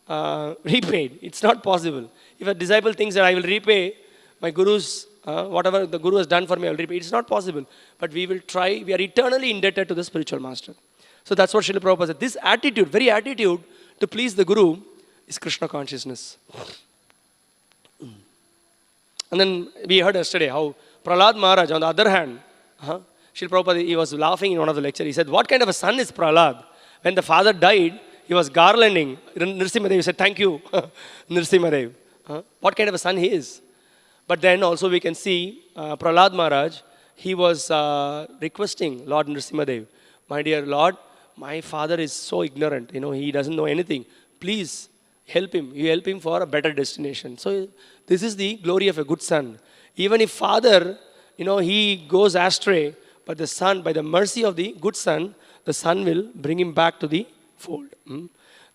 repaid. It's not possible. If a disciple thinks that I will repay my guru's, whatever the guru has done for me, I will repay. It's not possible. But we will try. We are eternally indebted to the spiritual master. So that's what Srila Prabhupada said. This attitude, very attitude to please the guru is Krishna consciousness. And then we heard yesterday how Prahlad Maharaj, on the other hand, Srila Prabhupada, he was laughing in one of the lectures. He said, what kind of a son is Prahlad? When the father died, he was garlanding. Nrsimhadev said, thank you, Nrsimhadev. What kind of a son he is? But then also we can see Prahlad Maharaj, he was requesting Lord Nrsimhadev, my dear Lord, my father is so ignorant, he doesn't know anything. Please help him. You help him for a better destination. So this is the glory of a good son. Even if father, he goes astray, but the son, by the mercy of the good son, the son will bring him back to the fold.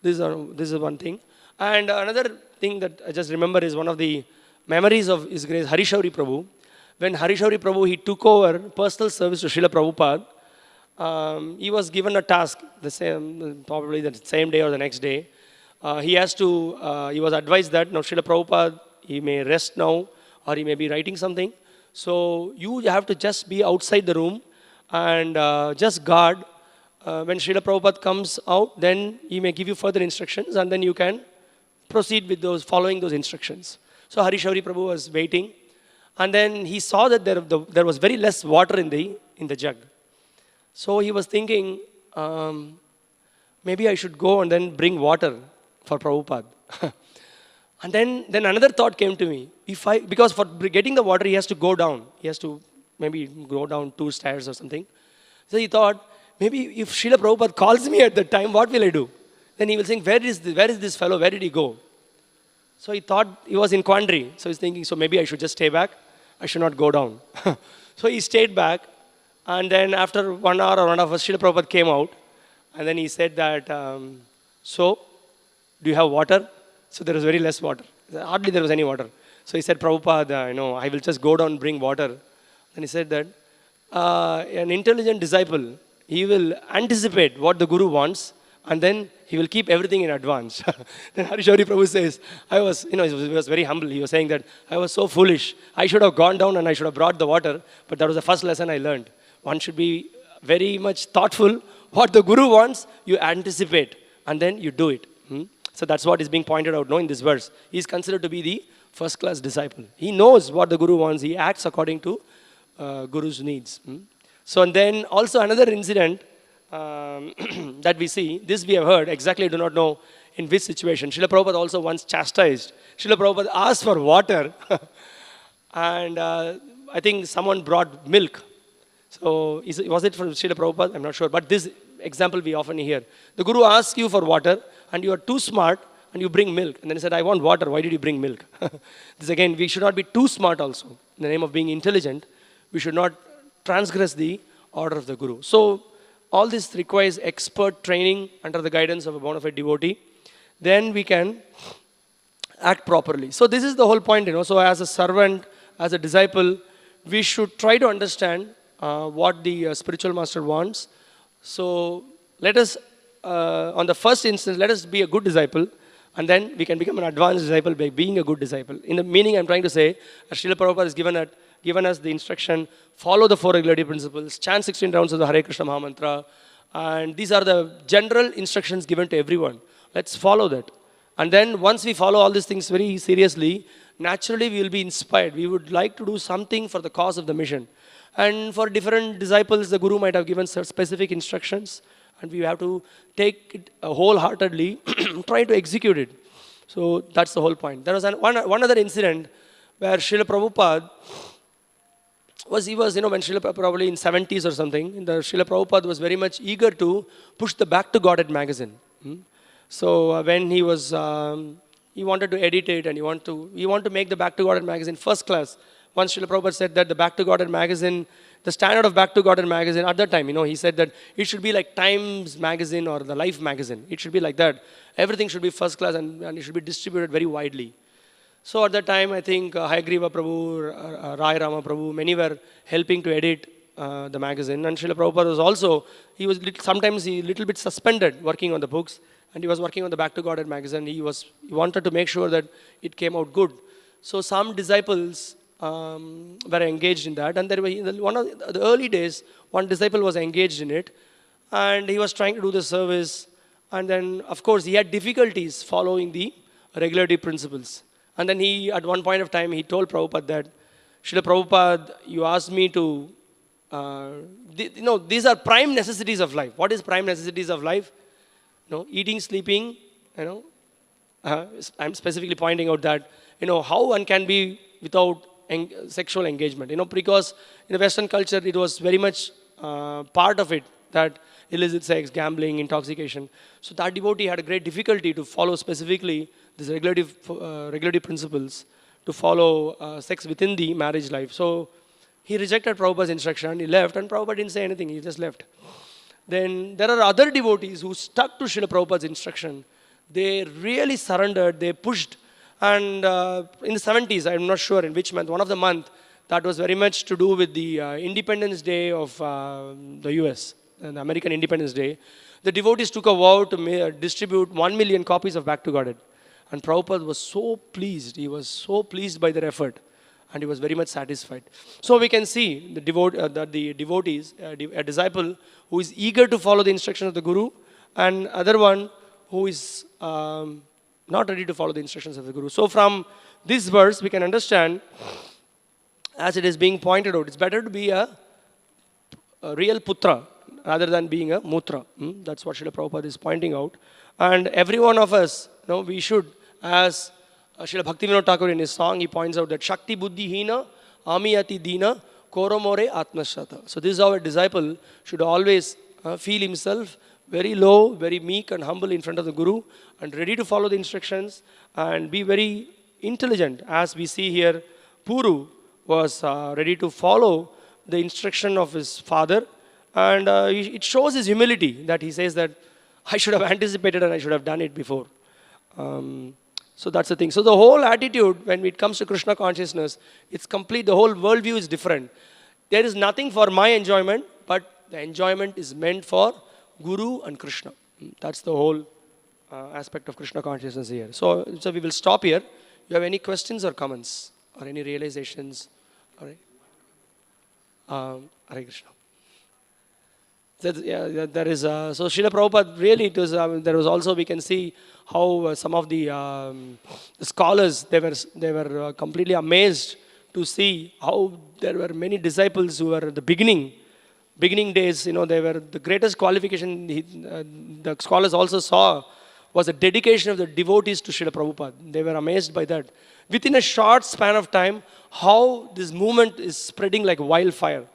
This is one thing. And another thing that I just remember is one of the memories of His Grace Harishauri Prabhu. When Harishauri Prabhu, he took over personal service to Srila Prabhupada, he was given a task, probably the same day or the next day. He was advised that, now Srila Prabhupada, he may rest now or he may be writing something. So you have to just be outside the room and just guard. When Srila Prabhupada comes out, then he may give you further instructions and then you can proceed with following those instructions. So Harishauri Prabhu was waiting and then he saw that there was very less water in the jug. So he was thinking, maybe I should go and then bring water for Prabhupada. And then another thought came to me. Because for getting the water, he has to go down. He has to maybe go down 2 stairs or something. So he thought, maybe if Srila Prabhupada calls me at that time, what will I do? Then he will think, where is this fellow? Where did he go? So he thought he was in quandary. So he's thinking, so maybe I should just stay back. I should not go down. So he stayed back. And then after 1 hour or 1 hour, Srila Prabhupada came out. And then he said that, so, do you have water? So there was very less water. Hardly there was any water. So he said, Prabhupada, I will just go down and bring water. Then he said that an intelligent disciple, he will anticipate what the guru wants and then he will keep everything in advance. Then Harishauri Prabhu says, he was very humble. He was saying that I was so foolish. I should have gone down and I should have brought the water. But that was the first lesson I learned. One should be very much thoughtful. What the guru wants, you anticipate and then you do it. So that's what is being pointed out in this verse. He is considered to be the first class disciple. He knows what the guru wants. He acts according to guru's needs. So and then also another incident, that we see, this we have heard, exactly do not know in which situation. Srila Prabhupada also once chastised. Srila Prabhupada asked for water and I think someone brought milk. So was it from Srila Prabhupada? I'm not sure. But this example we often hear. The Guru asks you for water and you are too smart and you bring milk. And then he said, I want water. Why did you bring milk? This again, we should not be too smart also. In the name of being intelligent, we should not transgress the order of the Guru. So all this requires expert training under the guidance of a bona fide devotee. Then we can act properly. So this is the whole point, So as a servant, as a disciple, we should try to understand what the spiritual master wants. So let us, on the first instance, let us be a good disciple, and then we can become an advanced disciple by being a good disciple. In the meaning I'm trying to say, Srila Prabhupada has given us the instruction, follow the 4 regulative principles, chant 16 rounds of the Hare Krishna Mahamantra, and these are the general instructions given to everyone. Let's follow that. And then once we follow all these things very seriously, naturally we will be inspired. We would like to do something for the cause of the mission. And for different disciples, the Guru might have given specific instructions, and we have to take it wholeheartedly, try to execute it. So that's the whole point. There was one other incident where Srila Prabhupada was when Srila Prabhupada, probably in 70s or something, Srila Prabhupada was very much eager to push the Back to Godhead magazine. So when he was, he wanted to edit it and he wanted to make the Back to Godhead magazine first class. Once Srila Prabhupada said that the Back to Godhead magazine, the standard of Back to Godhead magazine at that time, he said that it should be like Times magazine or the Life magazine. It should be like that. Everything should be first class and it should be distributed very widely. So at that time, I think Hayagriva Prabhu, Rai Rama Prabhu, many were helping to edit the magazine. And Srila Prabhupada was also, sometimes he little bit suspended working on the books. And he was working on the Back to Godhead magazine. He wanted to make sure that it came out good. So some disciples were engaged in that. And there were, in one of the early days, one disciple was engaged in it. And he was trying to do the service. And then, of course, he had difficulties following the regulative principles. And then at one point of time, he told Prabhupada that, Srila Prabhupada, you asked me to, these are prime necessities of life. What is prime necessities of life? Eating, sleeping, I'm specifically pointing out that, how one can be without sexual engagement, because in the Western culture, it was very much part of it, that illicit sex, gambling, intoxication. So that devotee had a great difficulty to follow specifically these regulative principles, to follow sex within the marriage life. So he rejected Prabhupada's instruction, he left, and Prabhupada didn't say anything, he just left. Then there are other devotees who stuck to Srila Prabhupada's instruction. They really surrendered, they pushed. And in the 70s, I'm not sure in which month, one of the month, that was very much to do with the Independence Day of the US, the American Independence Day. The devotees took a vow to distribute 1 million copies of Back to Godhead. And Prabhupada was so pleased. He was so pleased by their effort. And he was very much satisfied. So we can see that the devotees, a disciple who is eager to follow the instruction of the Guru, and other one who is not ready to follow the instructions of the Guru. So from this verse, we can understand, as it is being pointed out, it's better to be a real putra rather than being a mutra. That's what Srila Prabhupada is pointing out. And every one of us, we should, as Srila Bhaktivinoda Thakur in his song, he points out that Shakti Buddhi Hina, Amiyati Dina, Koromore Atmashata. So this is how a disciple should always feel himself very low, very meek and humble in front of the Guru, and ready to follow the instructions and be very intelligent. As we see here, Puru was ready to follow the instruction of his father, and it shows his humility that he says that I should have anticipated and I should have done it before. So that's the thing. So the whole attitude when it comes to Krishna consciousness, it's complete. The whole worldview is different. There is nothing for my enjoyment, but the enjoyment is meant for Guru and Krishna. That's the whole aspect of Krishna consciousness here. So we will stop here. You have any questions or comments or any realizations? All right. Hare Krishna. There is so Srila Prabhupada really it was there was also we can see how some of the scholars they were completely amazed to see how there were many disciples who were at the beginning beginning days, they were the greatest qualification the scholars also saw was the dedication of the devotees to Srila Prabhupada. They were amazed by that. Within a short span of time, how this movement is spreading like wildfire.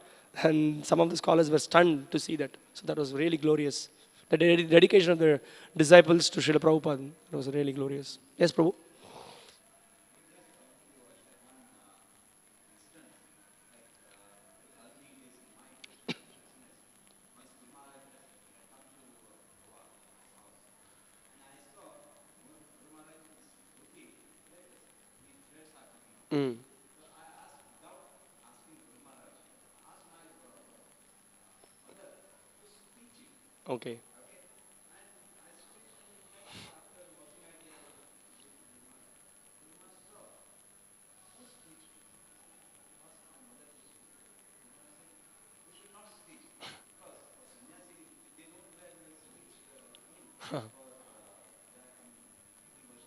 And some of the scholars were stunned to see that. So that was really glorious. The dedication of the disciples to Srila Prabhupada was really glorious. Yes, Prabhu? Mm. Okay.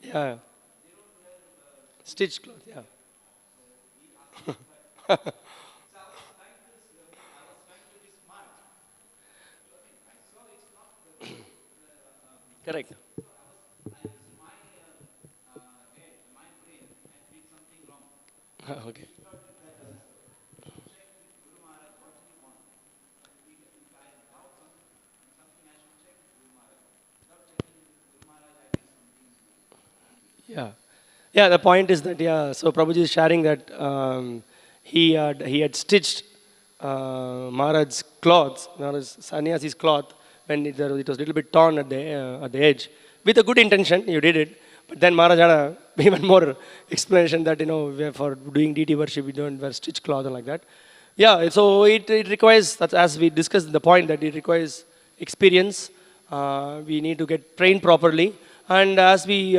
Yeah. Stitched cloth, yeah. Correct. Okay. Yeah. Yeah, the point is that, yeah, so Prabhuji is sharing that he had stitched Maharaj's clothes, Maharaj's sannyasi's cloth, when it was a little bit torn at the edge. With a good intention, you did it. But then Maharaj had a even more explanation that, for doing deity worship, we don't wear stitched cloth and like that. Yeah, so it requires, that's as we discussed the point, that it requires experience. We need to get trained properly. And as we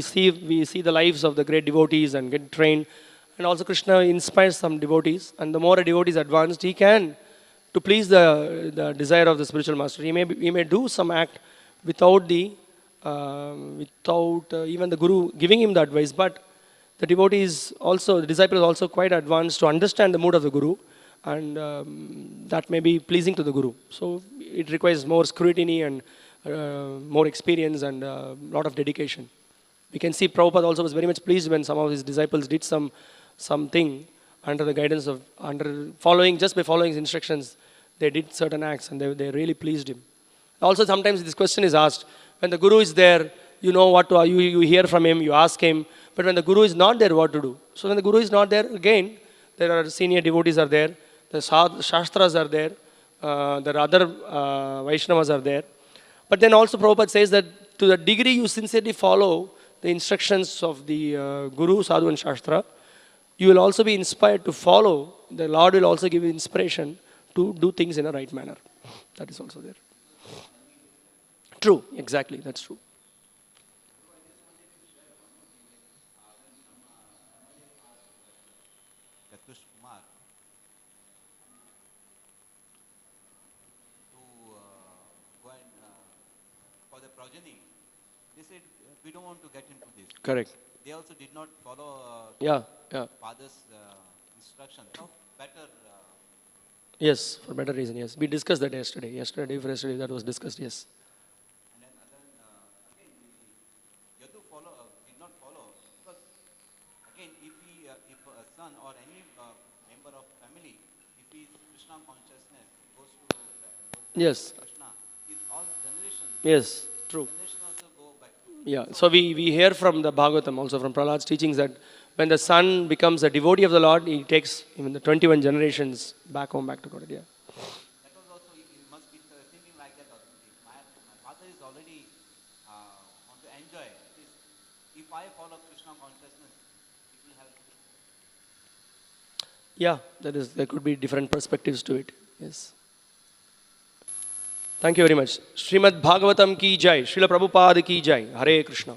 see the lives of the great devotees and get trained, and also Krishna inspires some devotees, and the more a devotee is advanced, he can, to please the desire of the spiritual master, he may do some act without even the guru giving him the advice, but the devotee is also, the disciple is also quite advanced to understand the mood of the guru, and that may be pleasing to the guru. So it requires more scrutiny and more experience and a lot of dedication. We can see Prabhupada also was very much pleased when some of his disciples did something under the guidance of, just by following his instructions, they did certain acts and they really pleased him. Also, sometimes this question is asked, when the guru is there, you know what to, you hear from him, you ask him, but when the guru is not there, what to do? So when the guru is not there, again, there are senior devotees are there, the shastras are there, there are other Vaishnavas are there. But then also Prabhupada says that to the degree you sincerely follow the instructions of the Guru, Sadhu and Shastra, you will also be inspired to follow. The Lord will also give you inspiration to do things in a right manner. That is also there. True, exactly, that's true. Yatush Kumar to go and for the progeny, they said we don't want to get into this. Correct. They also did not follow Yeah, yeah. father's instruction. So better. Yes, for better reason, yes. We discussed that yesterday. Yesterday that was discussed, yes. And then again, Yadu did not follow because again, if a son or any member of family, if he is Krishna consciousness, goes to Yes, Krishna, is all generation. yes, true. Generation also go back. Yeah, so we hear from the Bhagavatam, also from Prahlad's teachings, that when the son becomes a devotee of the Lord, he takes even the 21 generations back home, back to God. Yeah. That was also, you must be thinking like that also. My father is already want to enjoy. If I follow Krishna consciousness, it will help. Yeah, there could be different perspectives to it. Yes. Thank you very much. Srimad Bhagavatam ki jai. Srila Prabhupada ki jai. Hare Krishna.